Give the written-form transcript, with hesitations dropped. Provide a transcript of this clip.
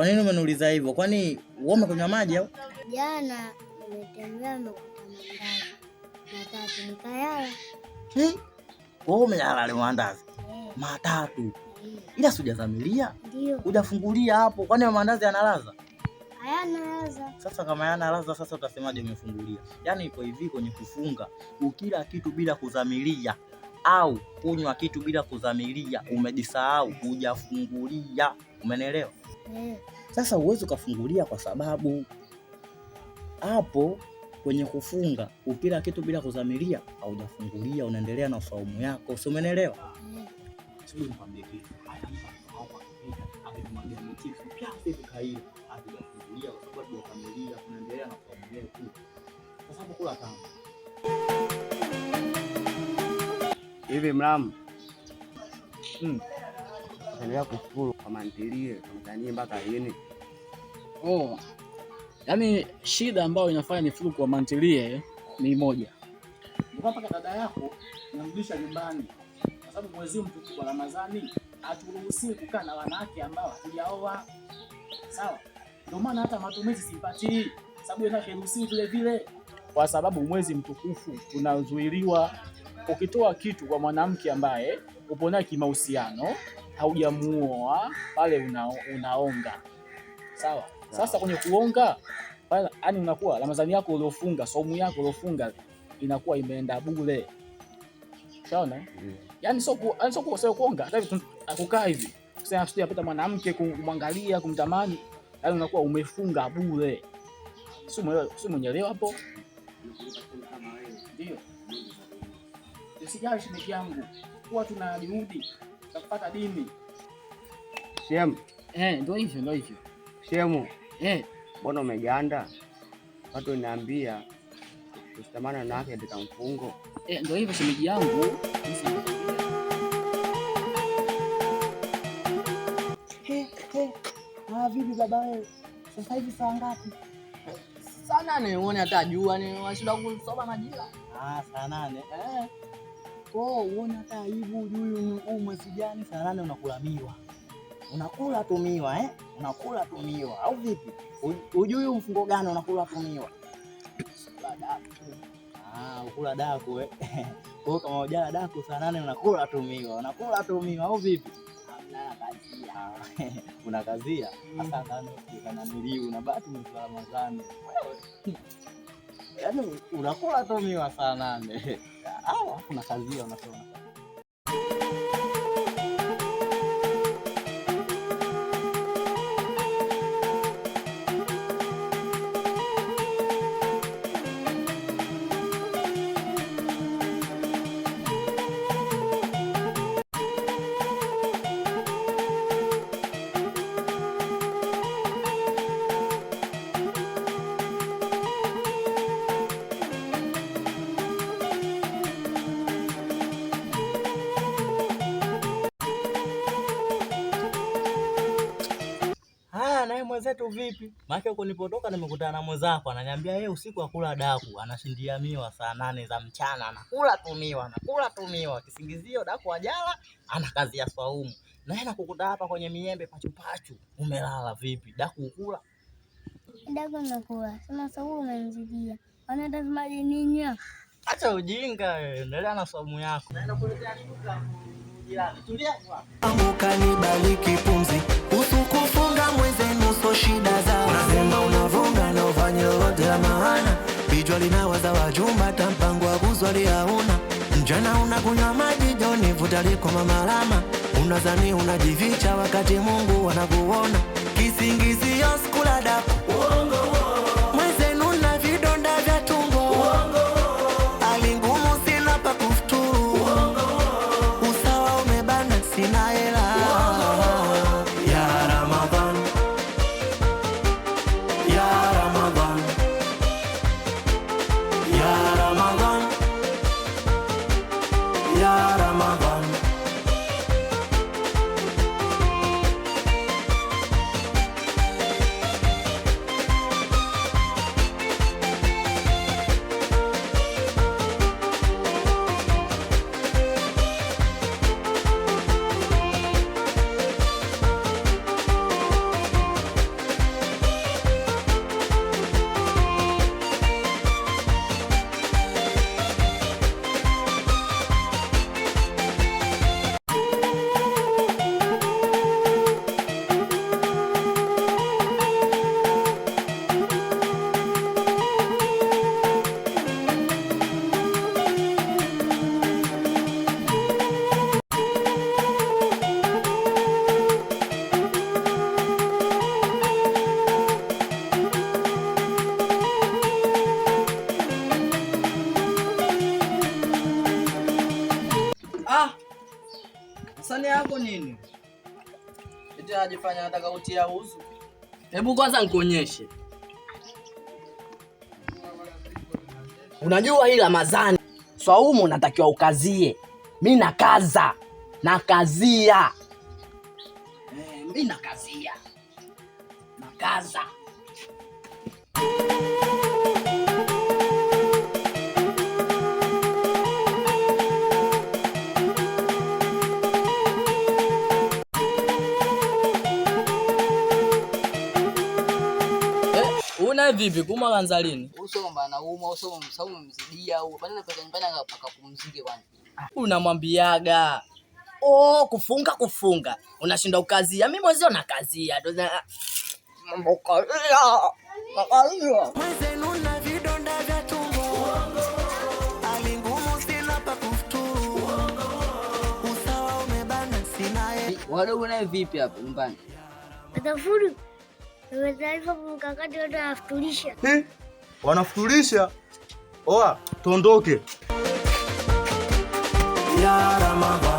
Kwa nini umeniuliza hivyo? Kwani wewe umekunywa maji au? Jana nimetembea nimekuta mandazi matatu nikayala. Wewe umelala leo mandazi matatu? Ila sijazamilia. Ndio. Hujafungulia hapo. Kwani mandazi yana ladha? Hayana ladha. Sasa kama yana ladha, sasa utasemaje umefungulia? Yaani ipo hivi, kwenye kufunga, ukila kitu bila kuzamilia au kunywa kitu bila kuzamilia, umejisahau, hujafungulia. Umenielewa? Sasa uwezo ukafungulia kwa sababu hapo kwenye kufunga ukila kitu bila kuzamilia haujafungulia, unaendelea na saumu yako. Si umenielewa? Sio nikwambie kitu. Hatujafungulia kwa sababu hujafamilia, tunaendelea na saumu yetu. Kwa sababu kula tamu. Hivi mlamu. Endelea kushukuru kwa mantilie, Tanzania mpaka lini? Yaani shida ambayo inafanya nifuru kwa mantilie ni moja. Mpaka dada yako unamrudisha nyumbani. Kwa sababu mwezi mtukufu wa Ramadhani haturuhusiwi kukaa na wanawake ambao hawajaoa. Sawa? Ndio maana hata matumizi simpatii. Sababu inaruhusiwi vile vile. Kwa sababu mwezi mtukufu tunazuiliwa ukitoa kitu kwa mwanamke ambaye upo naye kimahusiano, haujamuoa, pale unaonga. Sawa? Sasa kwenye kuonga pale, yani unakuwa Ramadhani yako uliofunga, saumu yako uliofunga inakuwa imeenda bure. Sawa? Yaani sio kuonga, hata hivi akukaa hivi. Sasa tunapata mwanamke kumwangalia, kumtamani, yaani unakuwa umefunga bure. Sio mwenyeelewa hapo? Ndio. Usijali shemeji yangu. Huwa tuna juhudi za kupata dini. Shemu. Ndio hivyo. Shemu. Mbona umeganda? Watu wanaambia usitamana na wake katika mfungo. Ndio hivyo shemeji yangu. Vipi baba wewe? Sasa hivi saa ngapi? Saa 8, uone hata jua ni washinda kusoma majira. Saa 8. Uone hata aibu huyu mwezi gani saa 8 unakula miwa. Unakula tu miwa Unakula tu miwa au vipi? Hujui mfungo gani unakula tu miwa? Ukula daku Kwa hiyo kama hujala daku saa 8 unakula tu miwa. Unakula tu miwa au vipi? Unakazia. Sasa ndani unaniliu na bado mwezi wa Ramadhani. Yaani unakula tu miwa saa 8. Unakazia unasema. Naye mwenzetu vipi? Maana huko nilipotoka nimekutana na mwenzako ananiambia yeye usiku akula daku, anashindia miwa saa 8 za mchana, anakula tu miwa. Kisingizio daku ajala, ana kazi ya swaumu. Na yeye nakukuta hapa kwenye miembe pachu. Umelala vipi? Daku ukula? Daku nakula. Sema saumu umenizidia. Wanatazamaje nini? Acha ujinga wewe. Endelea na swaumu yako. Naenda kuletea shuka jirani. Tulia hapa. Amka nibariki pumzi. Usikufunga mwenzenu so shida za. Unasema unavunga na ufanye lolote la maana. Bijwa linawaza wajumba tampango wa kuzwali hauna. Mjana unakunywa maji joni vuta liko mamalama. Unadhani unajificha wakati Mungu anakuona. Kisingizio skula daku. Mwenzenu na vidonda vya tumbo. Hali ngumu sina pa kufuturu. Usawa umebana sina hela. Sani yako nini? Eti anajifanya anataka kutia uzu. Hebu kwanza nikuonyeshe. Unajua hii Ramadhani swaumu unatakiwa ukazie. Mimi nakaza. Nakazia. Mimi nakazia. Nakaza. Una vipi kuma kanza lini? Usoma na umo usoma msaumu mzidia au badala kwa nyumbani akapumzike bwana. Unamwambiaga. Kufunga. Unashinda ukazia. Mimi mwezio nakazia. Mambo kazia. Mwenzenu na vidonda vya tumbo, hali ngumu sina pa kufuturu, usawa umebana sinaye. Wadogo naye vipi hapo nyumbani? Atafuru. Taarifa kwa mkakati wote anafutulisha. Wanafutulisha? Oa, tuondoke. Ya Ramadhani.